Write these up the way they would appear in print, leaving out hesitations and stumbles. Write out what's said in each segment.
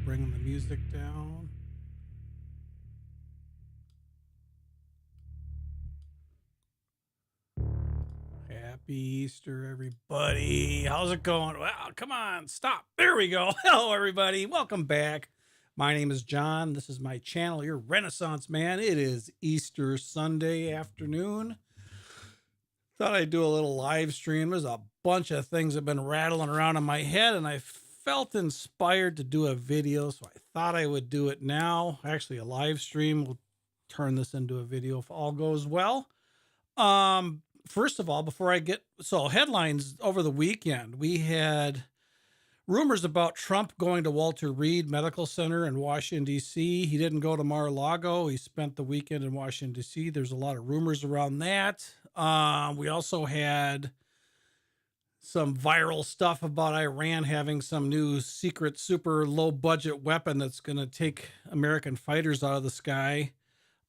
bringing the music down. Happy Easter, everybody. How's it going? Well, come on, stop. There we go. Hello, everybody. Welcome back. My name is John. This is my channel, your Renaissance Man. It is Easter Sunday afternoon. Thought I'd do a little live stream. There's a bunch of things that have been rattling around in my head, and I felt inspired to do a video, so I thought I would do it now. Actually, a live stream. We'll turn this into a video if all goes well. First of all, before I get headlines over the weekend, we had rumors about Trump going to Walter Reed Medical Center in Washington, D.C. He didn't go to Mar-a-Lago. He spent the weekend in Washington, D.C. There's a lot of rumors around that. We also had some viral stuff about Iran having some new secret, super low budget weapon that's going to take American fighters out of the sky.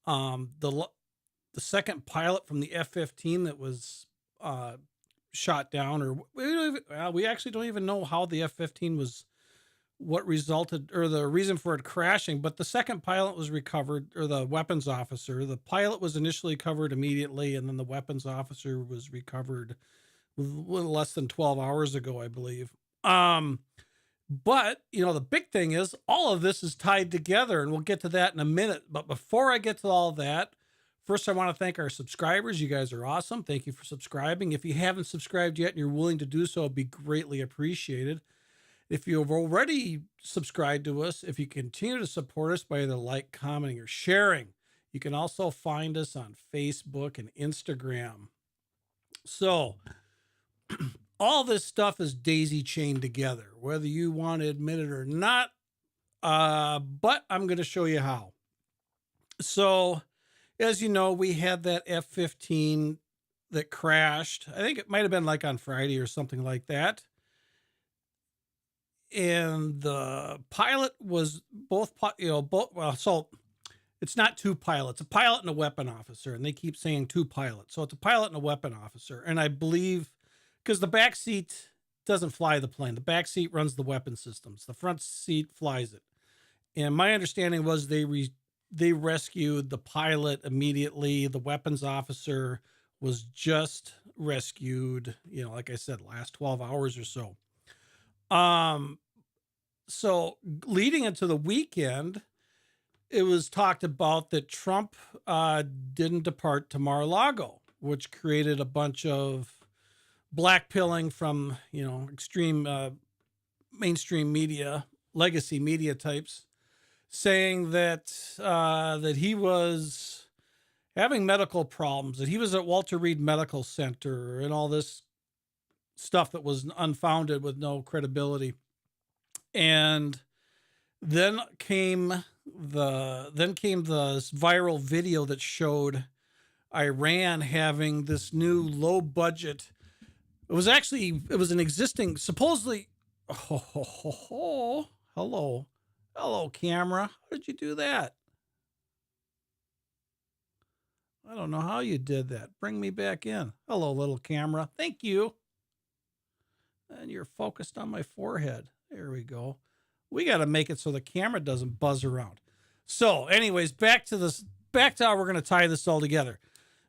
The second pilot from the F-15 that was shot down, or we actually don't even know how the F-15 was, what resulted, or the reason for it crashing, but the second pilot was recovered, or the weapons officer. The pilot was initially covered immediately, and then the weapons officer was recovered less than 12 hours ago, I believe. But, the big thing is all of this is tied together, and we'll get to that in a minute. But before I get to all that, first, I want to thank our subscribers. You guys are awesome. Thank you for subscribing. If you haven't subscribed yet and you're willing to do so, it'd be greatly appreciated. If you've already subscribed to us, if you continue to support us by either commenting, or sharing, you can also find us on Facebook and Instagram. So all this stuff is daisy chained together, whether you want to admit it or not. But I'm going to show you how. So, as you know, we had that F-15 that crashed. I think it might have been on Friday or something like that. And the pilot was so it's not two pilots, a pilot and a weapon officer. And they keep saying two pilots. So it's a pilot and a weapon officer. And I believe, because the back seat doesn't fly the plane. The back seat runs the weapon systems. The front seat flies it. And my understanding was they rescued the pilot immediately. The weapons officer was just rescued, like I said, last 12 hours or so. So leading into the weekend, it was talked about that Trump didn't depart to Mar-a-Lago, which created a bunch of blackpilling from, extreme mainstream media, legacy media types, saying that that he was having medical problems, that he was at Walter Reed Medical Center, and all this stuff that was unfounded with no credibility. And then came the viral video that showed Iran having this new low budget. It was an existing, supposedly. Hello, camera. How did you do that? I don't know how you did that. Bring me back in. Hello, little camera. Thank you. And you're focused on my forehead. There we go. We got to make it so the camera doesn't buzz around. So anyways, back to how we're going to tie this all together.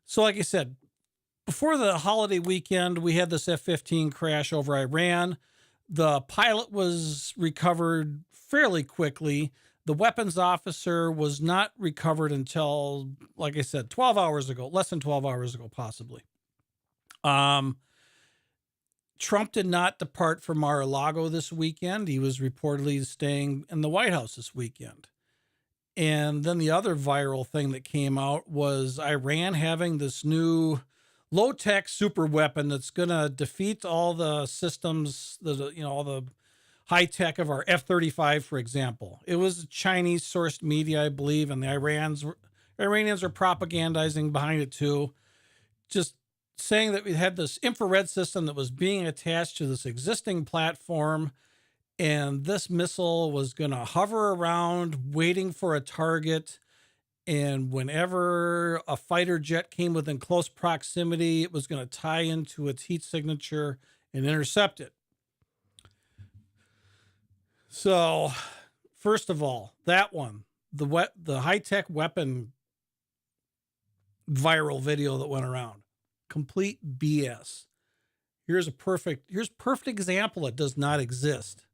So like I said, before the holiday weekend, we had this F-15 crash over Iran. The pilot was recovered fairly quickly. The weapons officer was not recovered until, like I said, 12 hours ago, less than 12 hours ago, possibly. Trump did not depart for Mar-a-Lago this weekend. He was reportedly staying in the White House this weekend. And then the other viral thing that came out was Iran having this new low-tech super weapon that's going to defeat all the systems, all the high-tech of our F-35, for example. It was Chinese-sourced media, I believe, and the Iranians are propagandizing behind it too. Just saying that we had this infrared system that was being attached to this existing platform, and this missile was going to hover around waiting for a target. And whenever a fighter jet came within close proximity, it was going to tie into its heat signature and intercept it. So First of all, that one, the high-tech weapon viral video that went around, complete BS. Here's perfect example. It does not exist.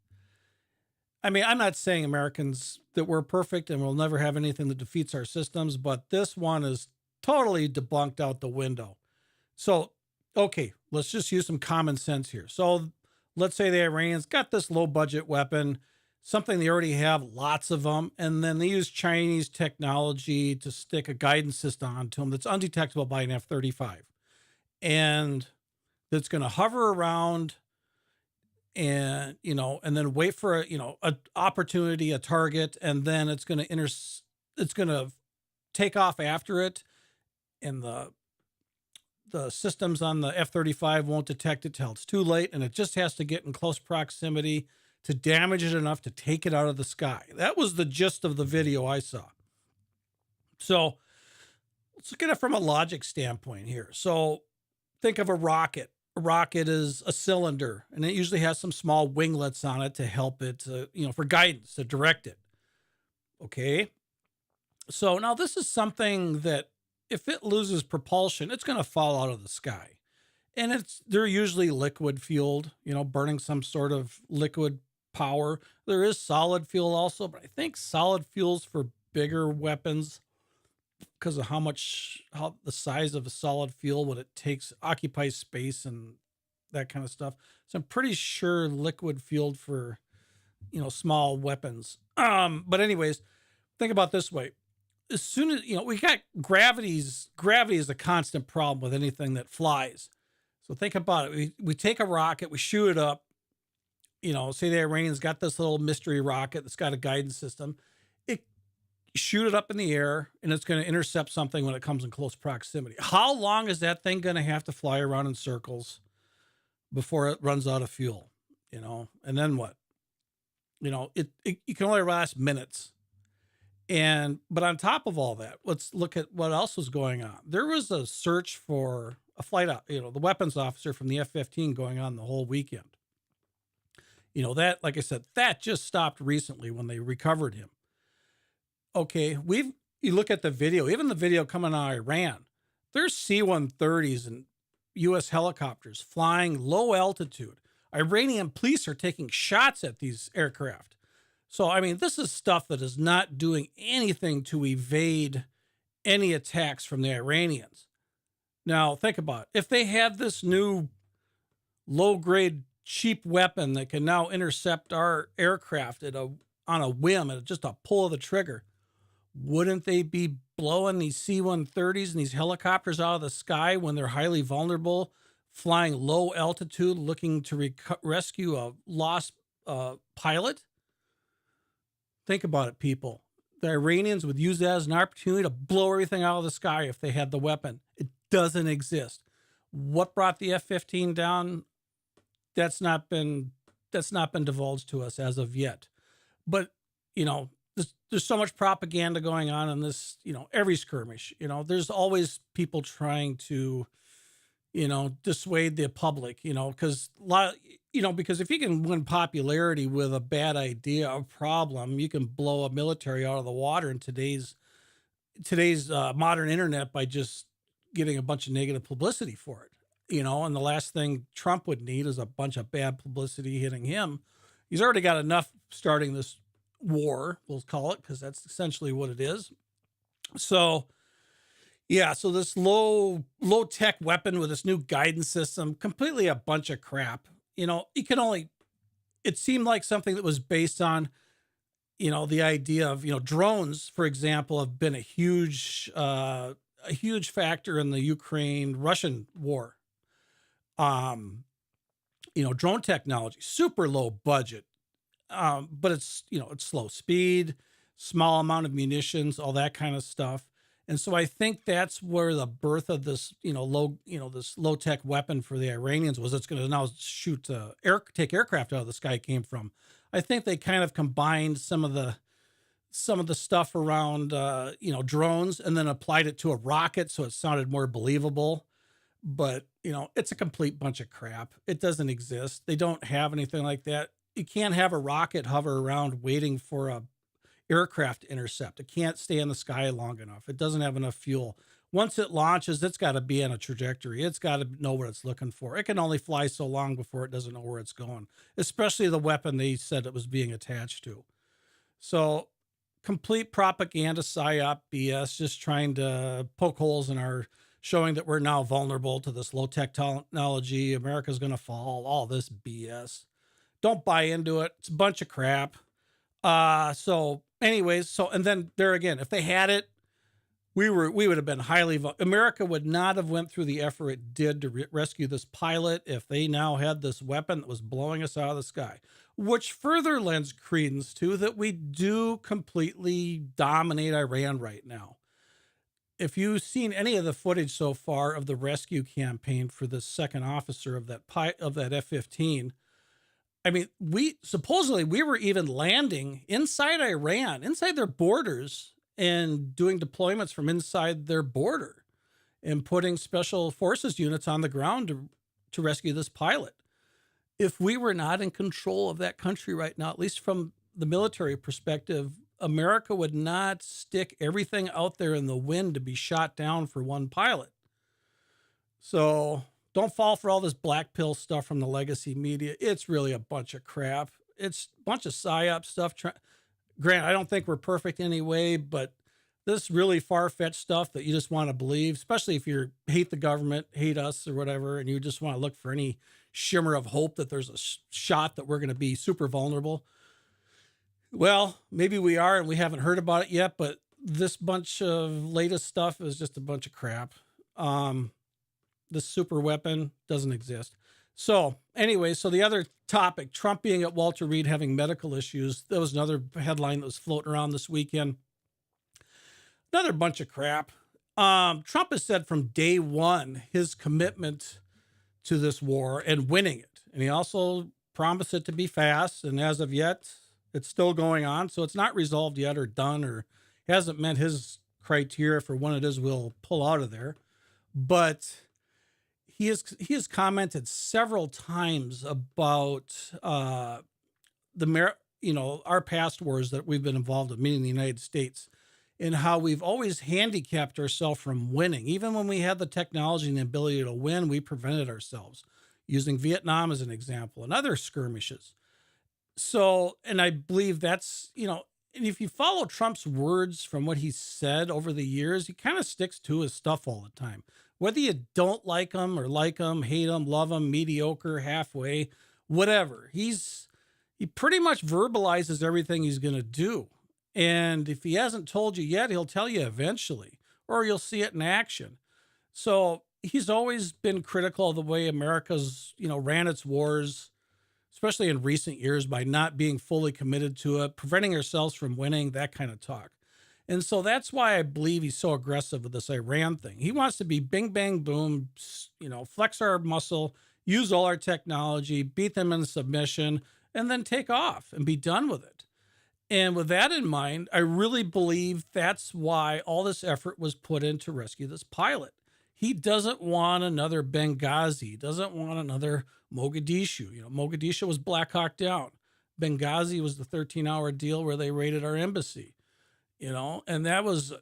I mean, I'm not saying Americans that we're perfect and we'll never have anything that defeats our systems, but this one is totally debunked out the window. So, okay, let's just use some common sense here. So, let's say the Iranians got this low budget weapon, something they already have lots of them, and then they use Chinese technology to stick a guidance system onto them that's undetectable by an F-35. And that's going to hover around and, and then wait for a opportunity, a target, and then it's going to take off after it. And the systems on the F-35 won't detect it till it's too late. And it just has to get in close proximity to damage it enough to take it out of the sky. That was the gist of the video I saw. So let's look at it from a logic standpoint here. So think of a rocket. A rocket is a cylinder, and it usually has some small winglets on it to help it, for guidance, to direct it. Okay. So now this is something that if it loses propulsion, it's going to fall out of the sky. And they're usually liquid fueled, burning some sort of liquid power. There is solid fuel also, but I think solid fuels for bigger weapons because of how the size of a solid fuel, what it takes, occupies space and that kind of stuff. So I'm pretty sure liquid fueled for, small weapons. But anyways, think about it this way. As soon as, we got gravity is a constant problem with anything that flies. So think about it. We take a rocket, we shoot it up, say the Iranians got this little mystery rocket that's got a guidance system. Shoot it up in the air, and it's going to intercept something when it comes in close proximity. How long is that thing going to have to fly around in circles before it runs out of fuel? And then what? It can only last minutes. But on top of all that, let's look at what else was going on. There was a search for a flight, the weapons officer from the F-15 going on the whole weekend. That, like I said, that just stopped recently when they recovered him. Okay, you look at the video, even the video coming out of Iran, there's C-130s and U.S. helicopters flying low altitude. Iranian police are taking shots at these aircraft. So, I mean, this is stuff that is not doing anything to evade any attacks from the Iranians. Now, think about it. If they had this new low-grade, cheap weapon that can now intercept our aircraft on a whim, at just a pull of the trigger, wouldn't they be blowing these C-130s and these helicopters out of the sky when they're highly vulnerable, flying low altitude, looking to rescue a lost pilot? Think about it, people. The Iranians would use that as an opportunity to blow everything out of the sky if they had the weapon. It doesn't exist. What brought the F-15 down? That's not been divulged to us as of yet. But, there's so much propaganda going on in this, every skirmish. There's always people trying to, dissuade the public, because because if you can win popularity with a bad idea, a problem, you can blow a military out of the water in today's modern internet by just getting a bunch of negative publicity for it. And the last thing Trump would need is a bunch of bad publicity hitting him. He's already got enough starting this war, we'll call it, because that's essentially what it is. So, yeah, so this low tech weapon with this new guidance system, completely a bunch of crap. It seemed like something that was based on, the idea of, drones, for example, have been a huge factor in the Ukraine-Russian war. Drone technology, super low budget. But it's slow speed, small amount of munitions, all that kind of stuff. And so I think that's where the birth of this, this low tech weapon for the Iranians was. It's going to now take aircraft out of the sky came from. I think they kind of combined some of the stuff around, drones and then applied it to a rocket. So it sounded more believable, but it's a complete bunch of crap. It doesn't exist. They don't have anything like that. You can't have a rocket hover around waiting for a aircraft to intercept. It can't stay in the sky long enough. It doesn't have enough fuel. Once it launches, it's got to be on a trajectory. It's got to know what it's looking for. It can only fly so long before it doesn't know where it's going, especially the weapon they said it was being attached to. So complete propaganda, psyop, BS, just trying to poke holes in our, showing that we're now vulnerable to this low technology. America's going to fall, all this BS. Don't buy into it. It's a bunch of crap. So anyways, and then there again, if they had it, we would have been America would not have went through the effort it did to rescue this pilot if they now had this weapon that was blowing us out of the sky, which further lends credence to that we do completely dominate Iran right now. If you've seen any of the footage so far of the rescue campaign for the second officer of that F-15, I mean, we were even landing inside Iran, inside their borders, and doing deployments from inside their border and putting special forces units on the ground to rescue this pilot. If we were not in control of that country right now, at least from the military perspective, America would not stick everything out there in the wind to be shot down for one pilot. So don't fall for all this black pill stuff from the legacy media. It's really a bunch of crap. It's a bunch of psyop stuff. Grant, I don't think we're perfect anyway, but this really far-fetched stuff that you just want to believe, especially if you hate the government, hate us or whatever, and you just want to look for any shimmer of hope that there's a shot that we're going to be super vulnerable. Well, maybe we are and we haven't heard about it yet, but this bunch of latest stuff is just a bunch of crap. This super weapon doesn't exist. So anyway, so the other topic, Trump being at Walter Reed having medical issues. That was another headline that was floating around this weekend. Another bunch of crap. Trump has said from day one his commitment to this war and winning it. And he also promised it to be fast. And as of yet, it's still going on. So it's not resolved yet or done or hasn't met his criteria for when it is we'll pull out of there. But he has commented several times about our past wars that we've been involved in, meaning the United States, and how we've always handicapped ourselves from winning. Even when we had the technology and the ability to win, we prevented ourselves, using Vietnam as an example and other skirmishes. So, and I believe that's, and if you follow Trump's words from what he's said over the years, he kind of sticks to his stuff all the time. Whether you don't like him, hate him, love him, mediocre, halfway, whatever, he pretty much verbalizes everything he's going to do. And if he hasn't told you yet, he'll tell you eventually, or you'll see it in action. So he's always been critical of the way America's, ran its wars, especially in recent years, by not being fully committed to it, preventing ourselves from winning, that kind of talk. And so that's why I believe he's so aggressive with this Iran thing. He wants to be bing, bang, boom, flex our muscle, use all our technology, beat them in submission, and then take off and be done with it. And with that in mind, I really believe that's why all this effort was put in to rescue this pilot. He doesn't want another Benghazi. He doesn't want another Mogadishu. Mogadishu was Black Hawk Down. Benghazi was the 13-hour deal where they raided our embassy. And that was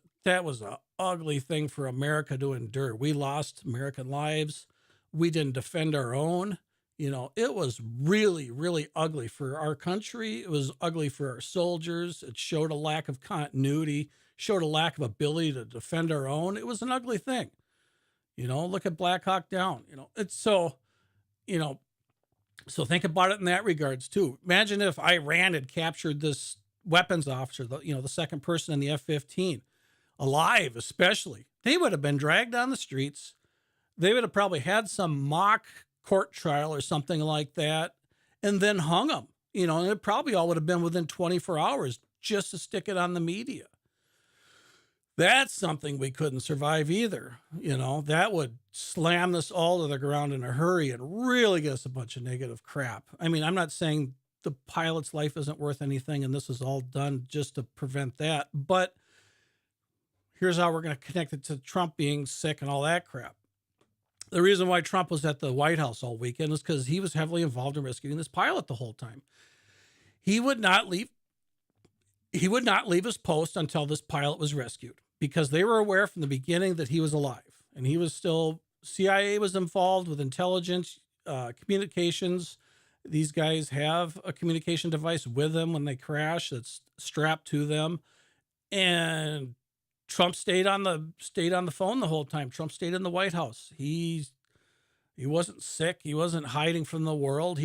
an ugly thing for America to endure. We lost American lives. We didn't defend our own. It was really, really ugly for our country. It was ugly for our soldiers. It showed a lack of continuity, showed a lack of ability to defend our own. It was an ugly thing. Look at Black Hawk Down. It's so, so think about it in that regards too. Imagine if Iran had captured this weapons officer, the second person in the F-15, alive especially. They would have been dragged on the streets. They would have probably had some mock court trial or something like that, and then hung him. And it probably all would have been within 24 hours just to stick it on the media. That's something we couldn't survive either. That would slam us all to the ground in a hurry and really get us a bunch of negative crap. I mean, I'm not saying the pilot's life isn't worth anything and this is all done just to prevent that, but here's how we're going to connect it to Trump being sick and all that crap. The reason why Trump was at the White House all weekend is because he was heavily involved in rescuing this pilot the whole time. He would not leave. He would not leave his post until this pilot was rescued because they were aware from the beginning that he was alive and he was still, CIA was involved with intelligence, communications. These guys have a communication device with them when they crash that's strapped to them. And Trump stayed on the phone the whole time. Trump stayed in the White House. He wasn't sick. He wasn't hiding from the world.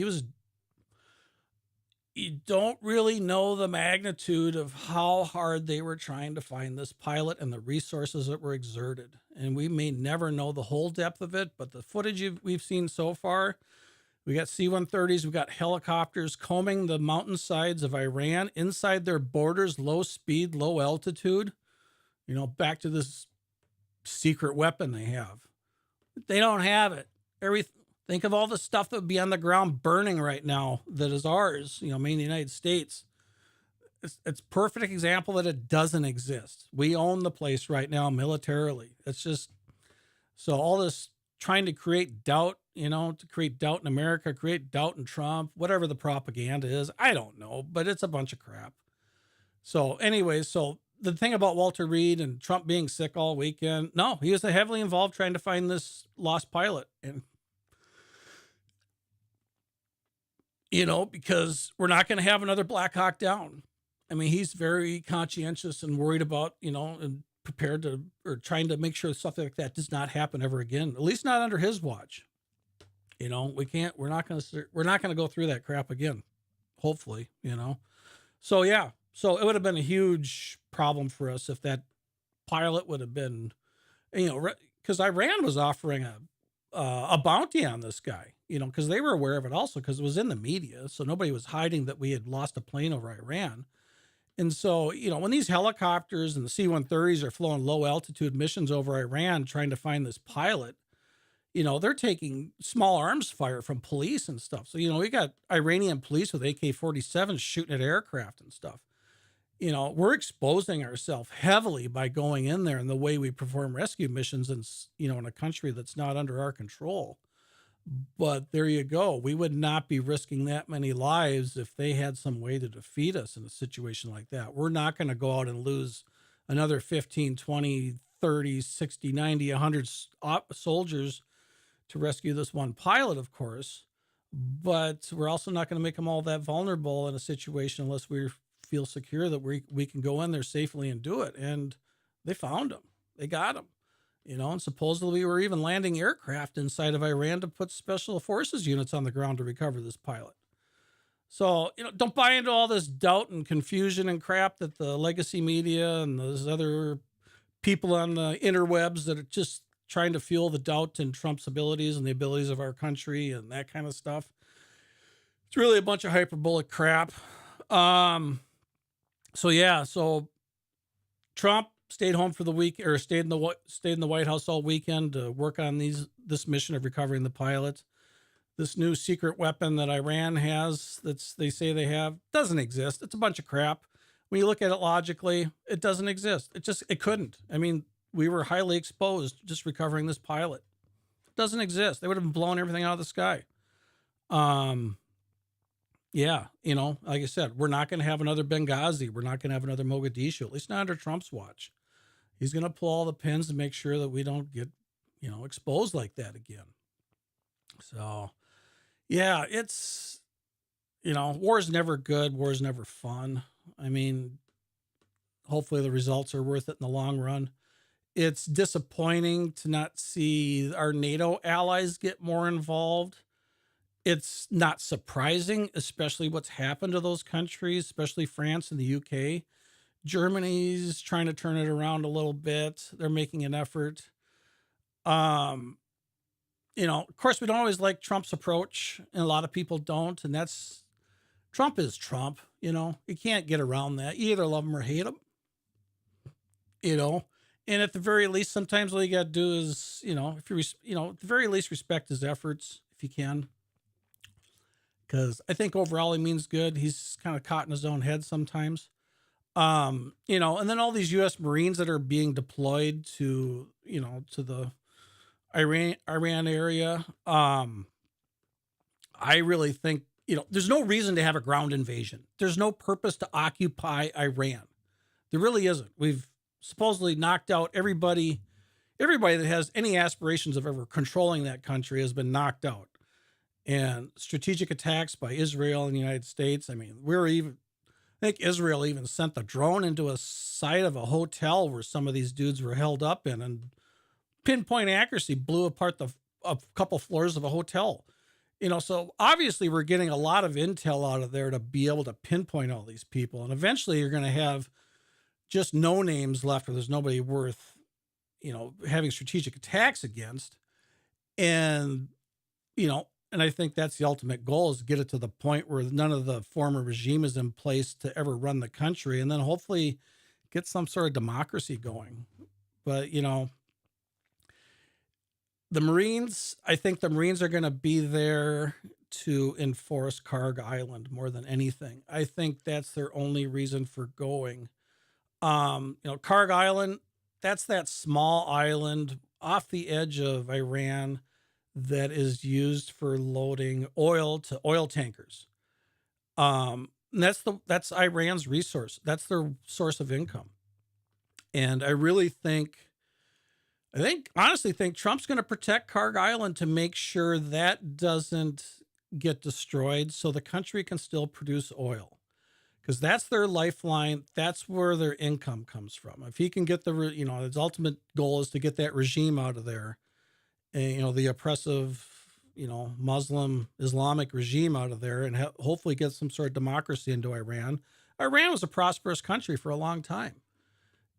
You don't really know the magnitude of how hard they were trying to find this pilot and the resources that were exerted. And we may never know the whole depth of it, but the footage we've seen so far, we got C-130s, we got helicopters combing the mountainsides of Iran inside their borders, low speed, low altitude, back to this secret weapon they have. They don't have it. Think of all the stuff that would be on the ground burning right now that is ours, made in the United States. It's perfect example that it doesn't exist. We own the place right now militarily. It's just, so all this trying to create doubt, to create doubt in America, create doubt in Trump, whatever the propaganda is, I don't know, but it's a bunch of crap. So anyways, so the thing about Walter Reed and Trump being sick all weekend, no, he was heavily involved trying to find this lost pilot. And because we're not going to have another Black Hawk Down. I mean, he's very conscientious and worried about, and prepared to, or trying to make sure something like that does not happen ever again, at least not under his watch. We're not going to go through that crap again, hopefully, So, yeah. So it would have been a huge problem for us if that pilot would have been, because Iran was offering a bounty on this guy, because they were aware of it also because it was in the media. So nobody was hiding that we had lost a plane over Iran. And so, when these helicopters and the C-130s are flowing low altitude missions over Iran trying to find this pilot, they're taking small arms fire from police and stuff. So, we got Iranian police with AK-47s shooting at aircraft and stuff. We're exposing ourselves heavily by going in there and the way we perform rescue missions in a country that's not under our control. But there you go. We would not be risking that many lives if they had some way to defeat us in a situation like that. We're not going to go out and lose another 15, 20, 30, 60, 90, 100 soldiers to rescue this one pilot, of course. But we're also not going to make them all that vulnerable in a situation unless we feel secure that we can go in there safely and do it. And they found him. They got him. And supposedly we were even landing aircraft inside of Iran to put special forces units on the ground to recover this pilot. So, don't buy into all this doubt and confusion and crap that the legacy media and those other people on the interwebs that are just trying to fuel the doubt in Trump's abilities and the abilities of our country and that kind of stuff. It's really a bunch of hyperbolic crap. So Trump stayed home for the week, or stayed in the White House all weekend to work on this mission of recovering the pilot. This new secret weapon that Iran has, they say they have, doesn't exist. It's a bunch of crap. When you look at it logically, it doesn't exist. It couldn't. I mean, we were highly exposed just recovering this pilot. It doesn't exist. They would have blown everything out of the sky. Yeah, like I said, we're not going to have another Benghazi. We're not going to have another Mogadishu, at least not under Trump's watch. He's going to pull all the pins to make sure that we don't get, exposed like that again. So, yeah, it's, war's never good. War's never fun. I mean, hopefully the results are worth it in the long run. It's disappointing to not see our NATO allies get more involved. It's not surprising, especially what's happened to those countries, especially France and the UK. Germany's trying to turn it around a little bit. They're making an effort. Of course, we don't always like Trump's approach, and a lot of people don't. And Trump is Trump. You can't get around that. You either love him or hate him. And at the very least, sometimes all you got to do is, if you, at the very least, respect his efforts if you can. Because I think overall he means good. He's kind of caught in his own head sometimes. And then all these U.S. Marines that are being deployed to the Iran area. I really think, there's no reason to have a ground invasion. There's no purpose to occupy Iran. There really isn't. We've supposedly knocked out everybody. Everybody that has any aspirations of ever controlling that country has been knocked out. And strategic attacks by Israel and the United States. I mean, I think Israel even sent the drone into a site of a hotel where some of these dudes were held up in, and pinpoint accuracy blew apart a couple floors of a hotel. So obviously we're getting a lot of intel out of there to be able to pinpoint all these people. And eventually you're going to have just no names left, or there's nobody worth, having strategic attacks against. And, and I think that's the ultimate goal, is to get it to the point where none of the former regime is in place to ever run the country, and then hopefully get some sort of democracy going. But, I think the Marines are going to be there to enforce Karg Island more than anything. I think that's their only reason for going. Karg Island, that's that small island off the edge of Iran that is used for loading oil to oil tankers. And that's Iran's resource. That's their source of income. And I honestly think Trump's going to protect Karg Island to make sure that doesn't get destroyed, so the country can still produce oil, because that's their lifeline. That's where their income comes from. If he can get his ultimate goal is to get that regime out of there, and, the oppressive, Muslim Islamic regime out of there, and hopefully get some sort of democracy into Iran. Iran was a prosperous country for a long time.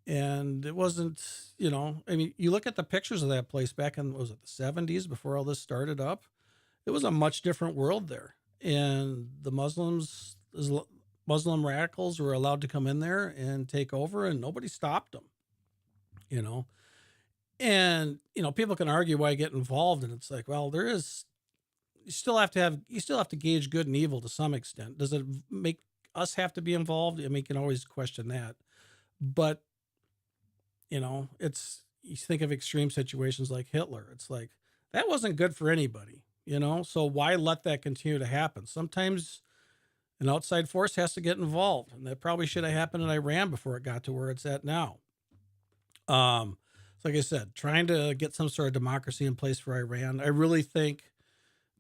And it wasn't, you look at the pictures of that place back in, was it the 70s, before all this started up? It was a much different world there. And the Muslim radicals were allowed to come in there and take over, and nobody stopped them, And, people can argue why get involved. And it's like, well, you still have to gauge good and evil to some extent. Does it make us have to be involved? I mean, you can always question that. But, you think of extreme situations like Hitler. It's like, that wasn't good for anybody, so why let that continue to happen? Sometimes an outside force has to get involved, and that probably should have happened in Iran before it got to where it's at now. Like I said, trying to get some sort of democracy in place for Iran. I really think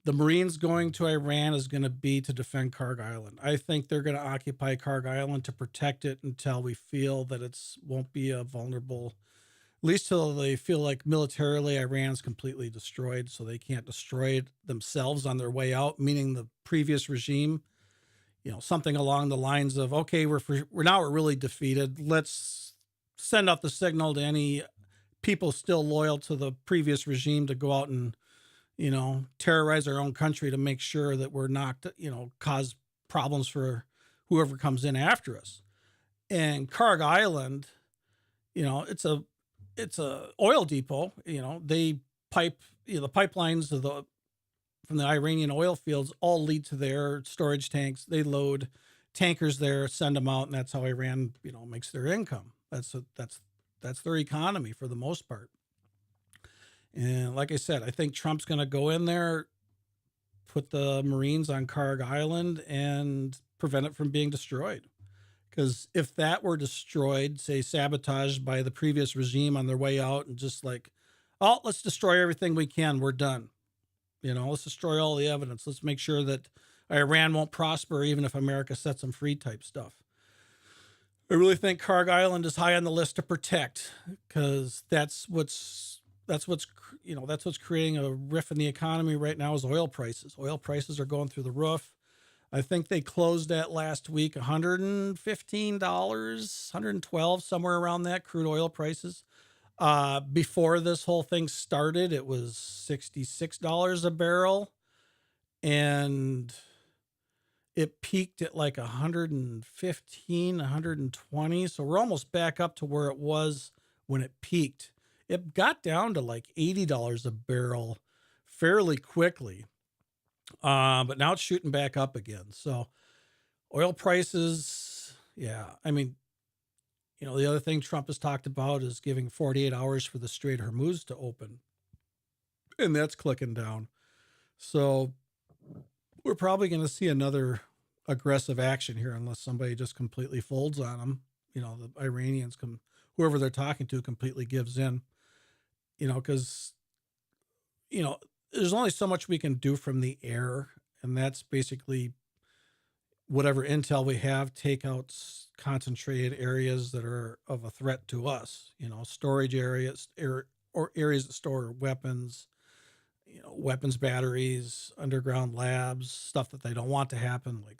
the Marines going to Iran is going to be to defend Karg Island. I think they're going to occupy Karg Island to protect it until we feel that won't be a vulnerable, at least till they feel like militarily Iran's completely destroyed, so they can't destroy it themselves on their way out, meaning the previous regime, something along the lines of, okay, we're really defeated. Let's send out the signal to any people still loyal to the previous regime to go out and, terrorize our own country to make sure that we're not, cause problems for whoever comes in after us. And Karg Island, it's a oil depot. They pipe, the pipelines from the Iranian oil fields all lead to their storage tanks. They load tankers there, send them out, and that's how Iran, makes their income. That's their economy for the most part. And like I said, I think Trump's going to go in there, put the Marines on Karg Island, and prevent it from being destroyed. Because if that were destroyed, say sabotaged by the previous regime on their way out, and just like, oh, let's destroy everything we can, we're done. Let's destroy all the evidence. Let's make sure that Iran won't prosper even if America sets them free type stuff. I really think Karg Island is high on the list to protect, because that's what's creating a rift in the economy right now is oil prices. Oil prices are going through the roof. I think they closed at last week $115, $112, somewhere around that, crude oil prices. Before this whole thing started, it was $66 a barrel, and it peaked at like 115, 120. So we're almost back up to where it was when it peaked. It got down to like $80 a barrel fairly quickly. But now it's shooting back up again. So oil prices, yeah. I mean, the other thing Trump has talked about is giving 48 hours for the Strait of Hormuz to open. And that's clicking down. So we're probably going to see another aggressive action here unless somebody just completely folds on them. The Iranians whoever they're talking to completely gives in, because, you know, there's only so much we can do from the air. And that's basically whatever intel we have, take out concentrated areas that are of a threat to us, storage areas, or areas that store weapons, weapons batteries, underground labs, stuff that they don't want to happen, like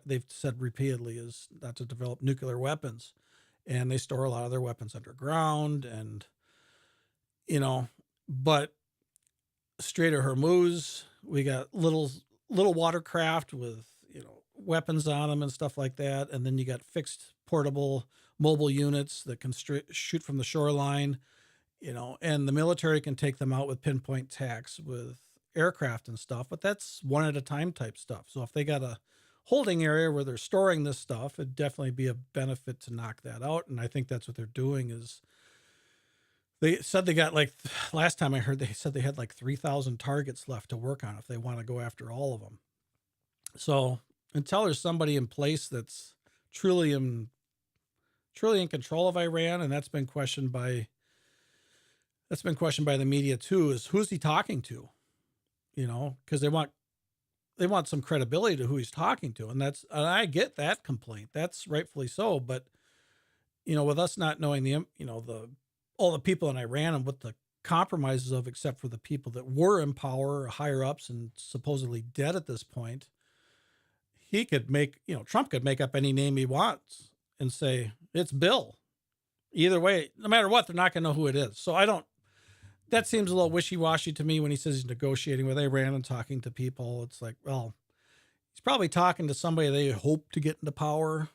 they've said repeatedly, is not to develop nuclear weapons, and they store a lot of their weapons underground, and you know, but Strait of Hormuz, we got little watercraft with weapons on them and stuff like that, and then you got fixed portable mobile units that can shoot from the shoreline, and the military can take them out with pinpoint attacks with aircraft and stuff, but that's one at a time type stuff. So if they got a holding area where they're storing this stuff, it'd definitely be a benefit to knock that out. And I think that's what they're doing. Is they said they got, like, last time I heard, they said they had like 3,000 targets left to work on if they want to go after all of them. So until there's somebody in place that's truly in control of Iran, and that's been questioned by the media too, is who's he talking to? Because they want some credibility to who he's talking to, and I get that complaint. That's rightfully so, but with us not knowing all the people in Iran and what the compromises of, except for the people that were in power, higher ups, and supposedly dead at this point, Trump could make up any name he wants and say it's Bill. Either way, no matter what, they're not going to know who it is. So that seems a little wishy-washy to me when he says he's negotiating with Iran and talking to people. It's like, well, he's probably talking to somebody they hope to get into power,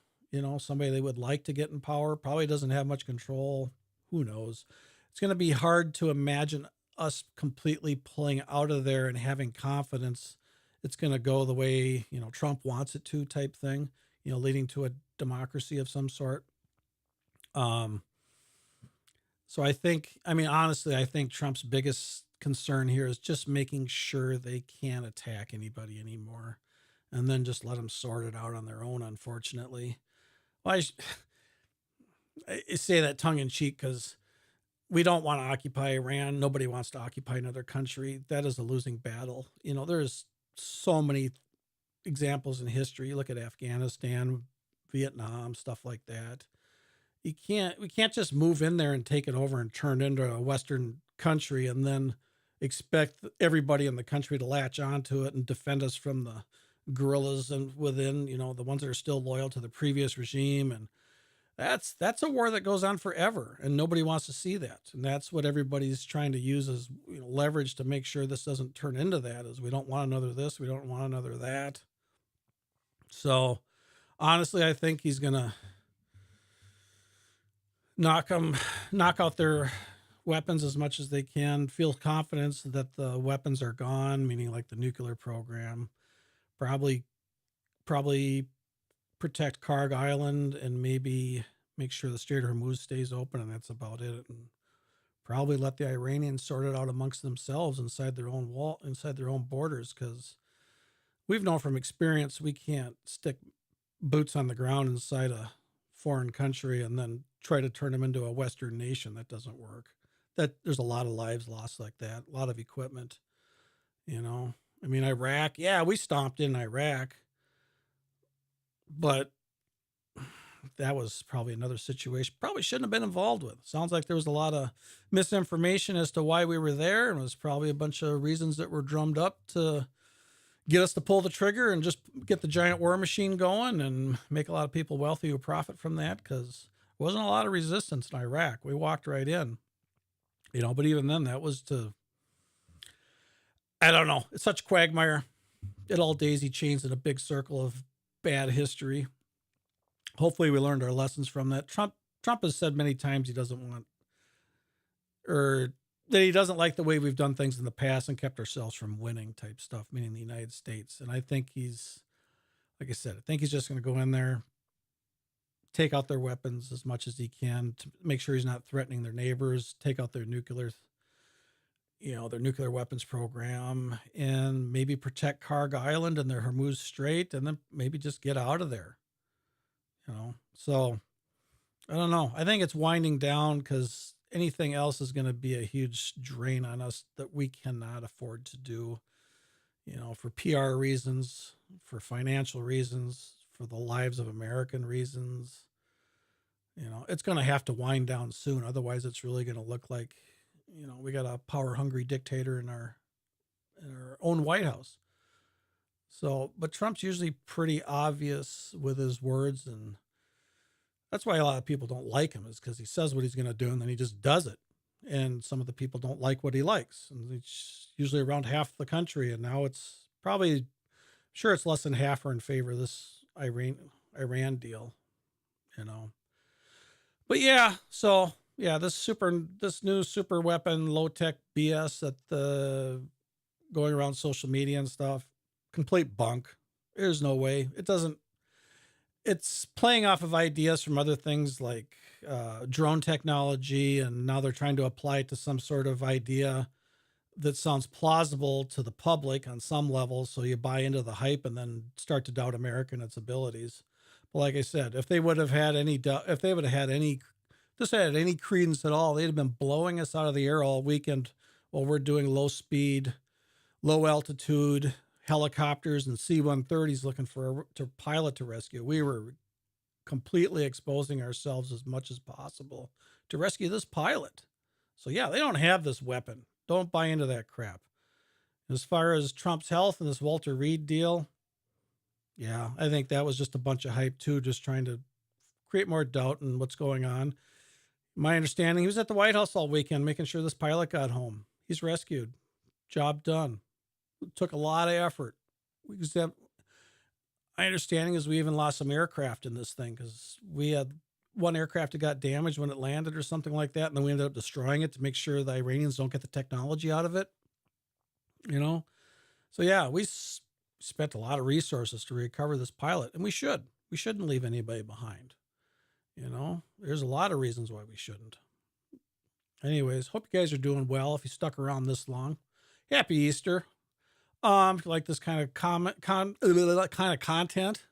somebody they would like to get in power, probably doesn't have much control. Who knows? It's going to be hard to imagine us completely pulling out of there and having confidence it's going to go the way, Trump wants it to, type thing, leading to a democracy of some sort. So honestly, I think Trump's biggest concern here is just making sure they can't attack anybody anymore, and then just let them sort it out on their own, unfortunately. Well, I say that tongue in cheek because we don't want to occupy Iran. Nobody wants to occupy another country. That is a losing battle. There's so many examples in history. You look at Afghanistan, Vietnam, stuff like that. We can't just move in there and take it over and turn it into a Western country and then expect everybody in the country to latch onto it and defend us from the guerrillas and within, the ones that are still loyal to the previous regime. And that's a war that goes on forever, and nobody wants to see that. And that's what everybody's trying to use as leverage to make sure this doesn't turn into that. Is we don't want another this, we don't want another that. So honestly, I think he's gonna knock out their weapons as much as they can, feel confidence that the weapons are gone, meaning like the nuclear program, probably protect Karg Island, and maybe make sure the Strait of Hormuz stays open, and that's about it. And probably let the Iranians sort it out amongst themselves inside their own borders, because we've known from experience we can't stick boots on the ground inside a foreign country and then try to turn them into a Western nation. That doesn't work. There's a lot of lives lost like that, a lot of equipment. Iraq, yeah, we stomped in Iraq, but that was probably another situation probably shouldn't have been involved with. Sounds like there was a lot of misinformation as to why we were there, and it was probably a bunch of reasons that were drummed up to get us to pull the trigger and just get the giant war machine going and make a lot of people wealthy who profit from that, because there wasn't a lot of resistance in Iraq. We walked right in, but even then, that was I don't know. It's such quagmire. It all daisy chains in a big circle of bad history. Hopefully we learned our lessons from that. Trump has said many times he doesn't want, or that he doesn't like the way we've done things in the past and kept ourselves from winning type stuff, meaning the United States. And I think like I said, I think he's just going to go in there, take out their weapons as much as he can to make sure he's not threatening their neighbors, take out their nuclear their nuclear weapons program, and maybe protect Karg Island and their Hormuz Strait, and then maybe just get out of there. So I don't know. I think it's winding down because anything else is going to be a huge drain on us that we cannot afford to do. For PR reasons, for financial reasons, for the lives of American reasons. It's going to have to wind down soon. Otherwise, it's really going to look like, we got a power hungry dictator in our own White House. So, but Trump's usually pretty obvious with his words, and that's why a lot of people don't like him, is because he says what he's going to do and then he just does it. And some of the people don't like what he likes, and it's usually around half the country. And now it's probably, sure, it's less than half are in favor of this Iran deal, But yeah, so yeah, this new super weapon, low tech BS that the going around social media and stuff, complete bunk. There's no way. It doesn't. It's playing off of ideas from other things like drone technology, and now they're trying to apply it to some sort of idea that sounds plausible to the public on some level. So you buy into the hype and then start to doubt America and its abilities. But like I said, if they would have had any doubt, if they would have had any, this had any credence at all, they'd have been blowing us out of the air all weekend while we're doing low speed, low altitude helicopters and C-130s looking to pilot to rescue. We were completely exposing ourselves as much as possible to rescue this pilot. So yeah, they don't have this weapon. Don't buy into that crap. As far as Trump's health and this Walter Reed deal, yeah, I think that was just a bunch of hype too, just trying to create more doubt in what's going on. My understanding, he was at the White House all weekend making sure this pilot got home. He's rescued. Job done. It took a lot of effort. My understanding is we even lost some aircraft in this thing because we had one aircraft that got damaged when it landed or something like that, and then we ended up destroying it to make sure the Iranians don't get the technology out of it. So yeah, we spent a lot of resources to recover this pilot, and we should. We shouldn't leave anybody behind. There's a lot of reasons why we shouldn't. Anyways, hope you guys are doing well. If you stuck around this long, happy Easter. If you like this kind of kind of content,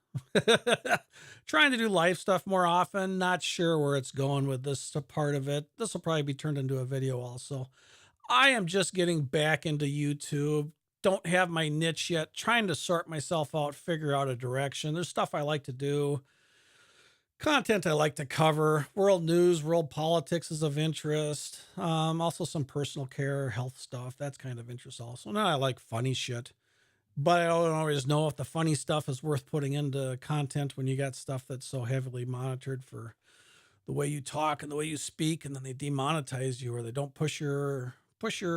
trying to do life stuff more often. Not sure where it's going with this part of it. This will probably be turned into a video also. I am just getting back into YouTube. Don't have my niche yet. Trying to sort myself out, figure out a direction. There's stuff I like to do. Content I like to cover. World news, world politics is of interest. Also some personal care, health stuff. That's kind of interest also. Now I like funny shit, but I don't always know if the funny stuff is worth putting into content when you got stuff that's so heavily monitored for the way you talk and the way you speak, and then they demonetize you or they don't push your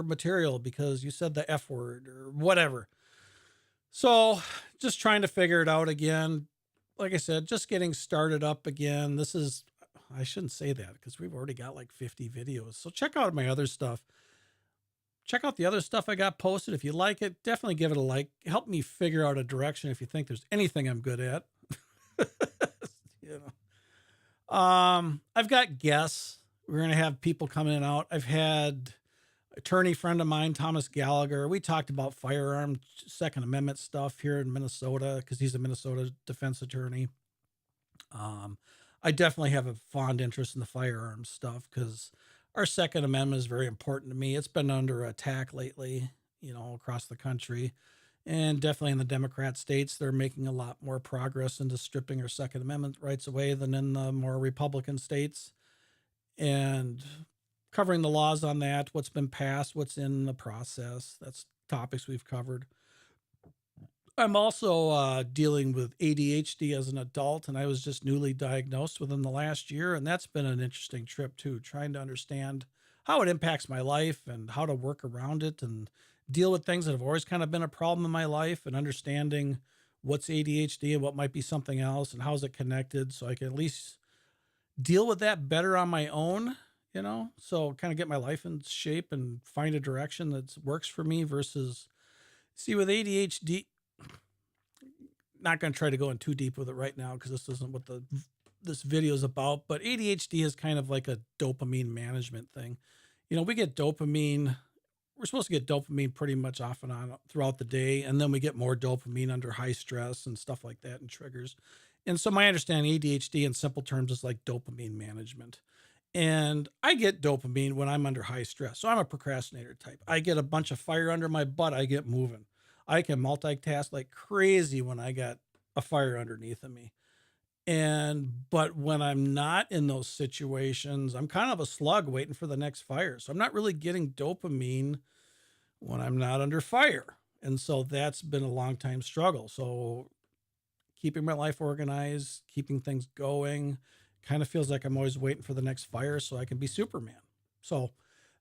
material because you said the F word or whatever. So just trying to figure it out again. Like I said, just getting started up again. I shouldn't say that because we've already got like 50 videos. So check out my other stuff. Check out the other stuff I got posted. If you like it, definitely give it a like. Help me figure out a direction if you think there's anything I'm good at. I've got guests. We're going to have people coming in and out. I've had attorney friend of mine, Thomas Gallagher. We talked about firearm Second Amendment stuff here in Minnesota because he's a Minnesota defense attorney. I definitely have a fond interest in the firearms stuff because our Second Amendment is very important to me. It's been under attack lately, across the country, and definitely in the Democrat states, they're making a lot more progress into stripping our Second Amendment rights away than in the more Republican states. And covering the laws on that, what's been passed, what's in the process. That's topics we've covered. I'm also dealing with ADHD as an adult, and I was just newly diagnosed within the last year, and that's been an interesting trip too, trying to understand how it impacts my life and how to work around it and deal with things that have always kind of been a problem in my life, and understanding what's ADHD and what might be something else and how's it connected, so I can at least deal with that better on my own. So kind of get my life in shape and find a direction that works for me versus with ADHD, not going to try to go in too deep with it right now because this isn't what this video is about, but ADHD is kind of like a dopamine management thing. We get dopamine we're supposed to get dopamine pretty much off and on throughout the day, and then we get more dopamine under high stress and stuff like that and triggers. And so my understanding ADHD in simple terms is like dopamine management. And I get dopamine when I'm under high stress. So I'm a procrastinator type. I get a bunch of fire under my butt, I get moving. I can multitask like crazy when I got a fire underneath of me. But when I'm not in those situations, I'm kind of a slug waiting for the next fire. So I'm not really getting dopamine when I'm not under fire. And so that's been a long time struggle. So keeping my life organized, keeping things going, kind of feels like I'm always waiting for the next fire so I can be Superman. So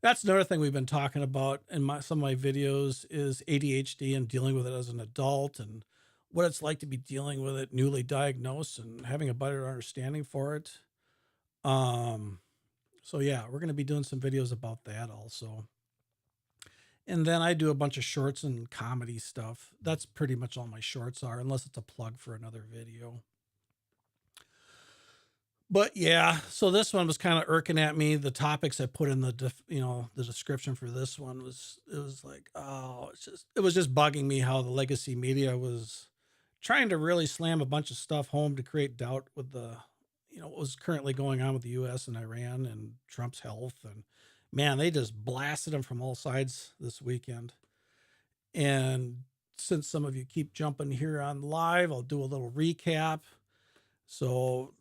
that's another thing we've been talking about in some of my videos is ADHD and dealing with it as an adult and what it's like to be dealing with it newly diagnosed and having a better understanding for it. So yeah, we're going to be doing some videos about that also. And then I do a bunch of shorts and comedy stuff. That's pretty much all my shorts are, unless it's a plug for another video. But yeah, so this one was kind of irking at me. The topics I put in the description for this one it was like, oh, it was just bugging me how the legacy media was trying to really slam a bunch of stuff home to create doubt with what was currently going on with the US and Iran and Trump's health. And man, they just blasted him from all sides this weekend. And since some of you keep jumping here on live, I'll do a little recap. So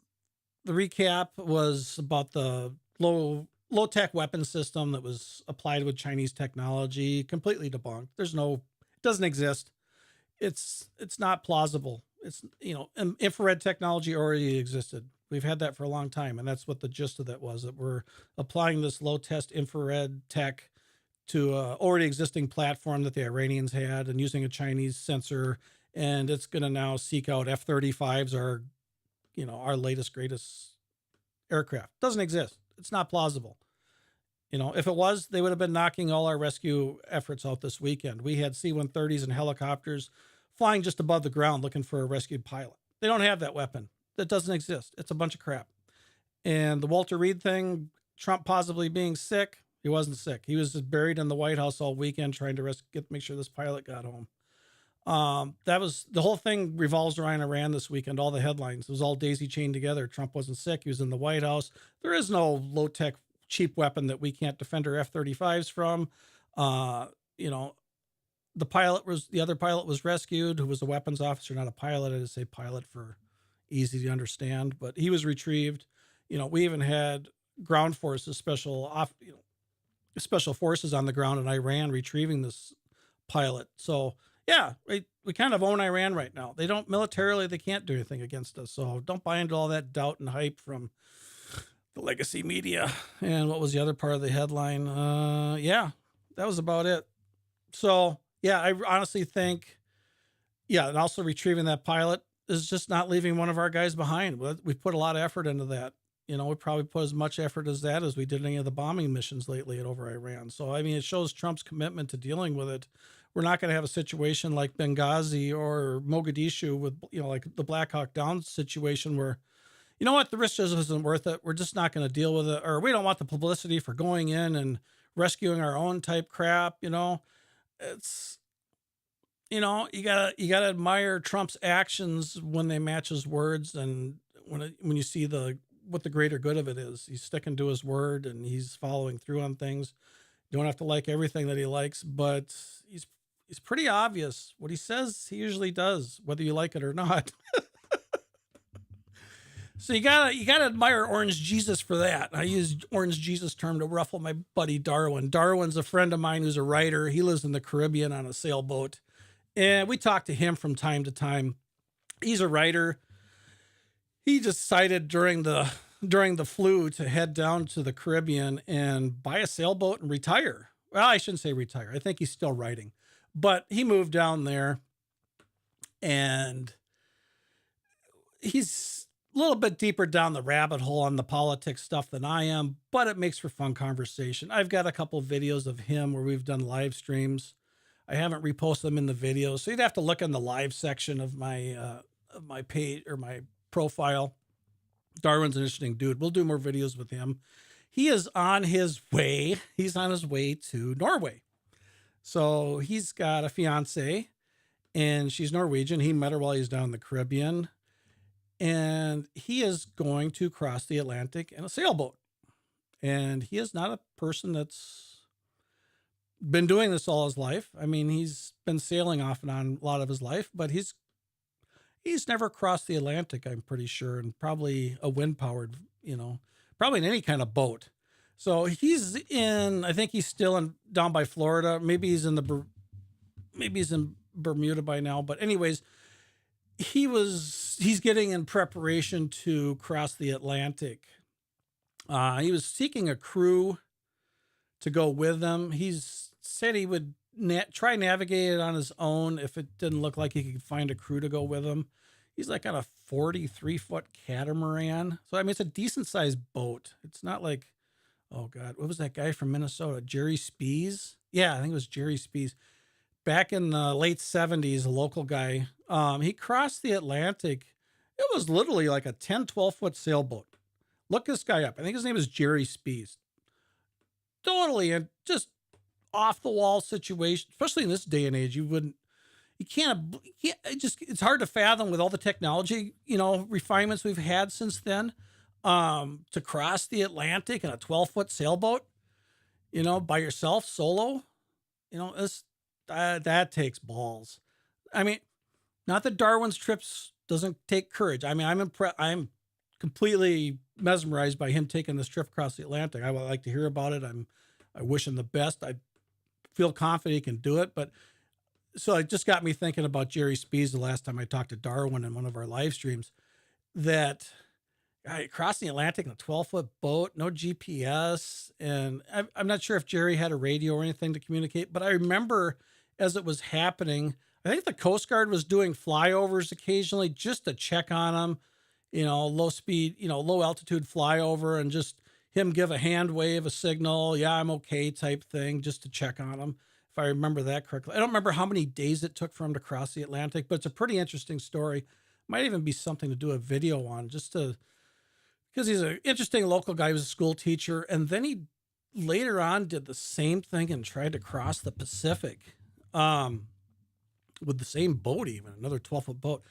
the recap was about the low-tech weapon system that was applied with Chinese technology, completely debunked. It doesn't exist. It's not plausible. It's, infrared technology already existed. We've had that for a long time. And that's what the gist of that was, that we're applying this low test infrared tech to a already existing platform that the Iranians had and using a Chinese sensor. And it's going to now seek out F-35s, our latest, greatest aircraft. Doesn't exist. It's not plausible. If it was, they would have been knocking all our rescue efforts out this weekend. We had C-130s and helicopters flying just above the ground looking for a rescued pilot. They don't have that weapon. That doesn't exist. It's a bunch of crap. And the Walter Reed thing, Trump possibly being sick, he wasn't sick. He was just buried in the White House all weekend trying to make sure this pilot got home. That was the whole thing revolves around Iran this weekend. All the headlines, it was all daisy chained together. Trump wasn't sick. He was in the White House. There is no low tech cheap weapon that we can't defend our F-35s from. The other pilot was rescued, who was a weapons officer, not a pilot. I just say pilot for easy to understand, but he was retrieved. We even had ground forces, special forces on the ground in Iran retrieving this pilot. So yeah, we kind of own Iran right now. They can't do anything against us. So don't buy into all that doubt and hype from the legacy media. And what was the other part of the headline? Yeah, that was about it. So yeah, I honestly think, and also retrieving that pilot is just not leaving one of our guys behind. We've put a lot of effort into that. We probably put as much effort as that as we did any of the bombing missions lately over Iran. So, it shows Trump's commitment to dealing with it. We're not going to have a situation like Benghazi or Mogadishu with, like the Black Hawk Down situation where, the risk just isn't worth it. We're just not going to deal with it. Or we don't want the publicity for going in and rescuing our own type crap. It's, you gotta admire Trump's actions when they match his words. And when you see what the greater good of it is, he's sticking to his word and he's following through on things. You don't have to like everything that he likes, but he's pretty obvious. What he says, he usually does, whether you like it or not. So you gotta admire Orange Jesus for that. I use Orange Jesus term to ruffle my buddy Darwin. Darwin's a friend of mine who's a writer. He lives in the Caribbean on a sailboat. And we talk to him from time to time. He's a writer. He decided during the flu to head down to the Caribbean and buy a sailboat and retire. Well, I shouldn't say retire. I think he's still writing. But he moved down there and he's a little bit deeper down the rabbit hole on the politics stuff than I am, but it makes for fun conversation. I've got a couple of videos of him where we've done live streams. I haven't reposted them in the videos, so you'd have to look in the live section of my page or my profile. Darwin's an interesting dude. We'll do more videos with him. He is on his way. He's on his way to Norway. So he's got a fiance and she's Norwegian. He met her while he's down in the Caribbean. And he is going to cross the Atlantic in a sailboat. And he is not a person that's been doing this all his life. I mean, he's been sailing off and on a lot of his life, but he's never crossed the Atlantic, I'm pretty sure, and probably a wind powered, probably in any kind of boat. So he's in. I think he's still in down by Florida. Maybe he's in Bermuda by now. But anyways, he's getting in preparation to cross the Atlantic. He was seeking a crew to go with him. He's said he would try navigate it on his own if it didn't look like he could find a crew to go with him. He's like on a 43-foot catamaran. So, I mean, it's a decent sized boat. It's not like, oh God, what was that guy from Minnesota? Jerry Spees? Yeah, I think it was Jerry Spees. Back in the late 70s, a local guy, he crossed the Atlantic. It was literally like a 10, 12-foot sailboat. Look this guy up. I think his name is Jerry Spees. Totally, and just off the wall situation, especially in this day and age. It's hard to fathom with all the technology, refinements we've had since then, to cross the Atlantic in a 12-foot sailboat, by yourself, solo, that takes balls. I mean, not that Darwin's trips doesn't take courage. I mean, I'm completely mesmerized by him taking this trip across the Atlantic. I would like to hear about it. I wish him the best. I feel confident he can do it. But so it just got me thinking about Jerry Spees the last time I talked to Darwin in one of our live streams, that crossing the Atlantic in a 12-foot boat, no GPS. And I'm not sure if Jerry had a radio or anything to communicate, but I remember as it was happening, I think the Coast Guard was doing flyovers occasionally just to check on him, low speed, low altitude flyover, and just him give a hand wave, a signal, yeah, I'm okay type thing, just to check on him. If I remember that correctly. I don't remember how many days it took for him to cross the Atlantic, but it's a pretty interesting story. Might even be something to do a video on, because he's an interesting local guy. He was a school teacher. And then he later on did the same thing and tried to cross the Pacific with the same boat, even another 12-foot boat.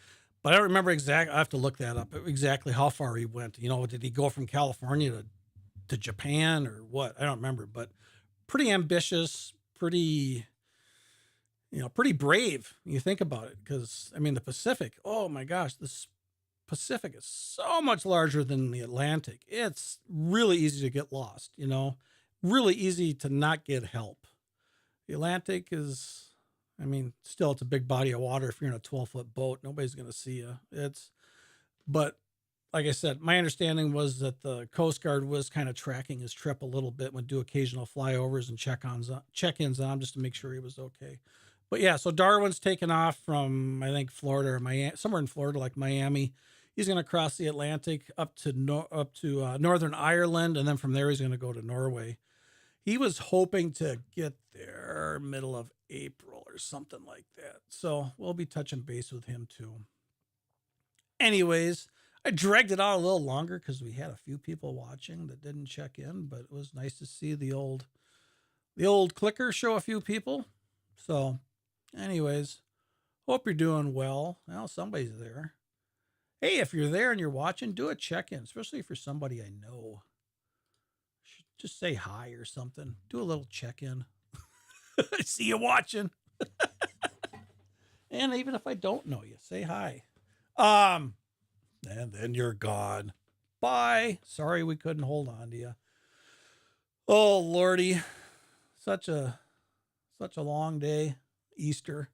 But I don't remember exactly. I have to look that up, exactly how far he went. Did he go from California to Japan or what? I don't remember, but pretty ambitious, pretty brave when you think about it. Because, I mean, the Pacific, oh my gosh, this Pacific is so much larger than the Atlantic. It's really easy to get lost, really easy to not get help. The Atlantic is, I mean, still it's a big body of water. If you're in a 12-foot boat, nobody's going to see you. But like I said, my understanding was that the Coast Guard was kind of tracking his trip a little bit, would do occasional flyovers and check-ins on him just to make sure he was okay. But yeah, so Darwin's taken off from, I think, Florida or Miami, somewhere in Florida, like Miami. He's going to cross the Atlantic up to Northern Ireland, and then from there he's going to go to Norway. He was hoping to get there middle of April or something like that. So we'll be touching base with him too. Anyways, I dragged it out a little longer because we had a few people watching that didn't check in, but it was nice to see the old clicker show a few people. So anyways, hope you're doing well. Well, somebody's there. Hey, if you're there and you're watching, do a check-in, especially if you're somebody I know. Just say hi or something. Do a little check-in. I see you watching. And even if I don't know you, say hi. And then you're gone. Bye. Sorry we couldn't hold on to you. Oh, Lordy. Such a long day. Easter.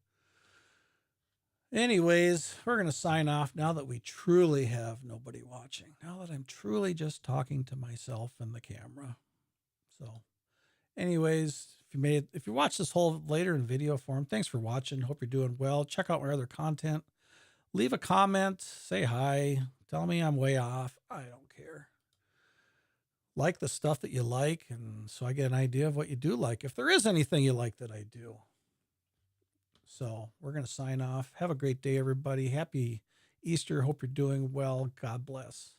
Anyways, we're going to sign off now that we truly have nobody watching. Now that I'm truly just talking to myself and the camera. So, anyways, if you watch this whole later in video form, thanks for watching. Hope you're doing well. Check out my other content. Leave a comment. Say hi. Tell me I'm way off. I don't care. Like the stuff that you like, and so I get an idea of what you do like, if there is anything you like that I do. So we're going to sign off. Have a great day, everybody. Happy Easter. Hope you're doing well. God bless.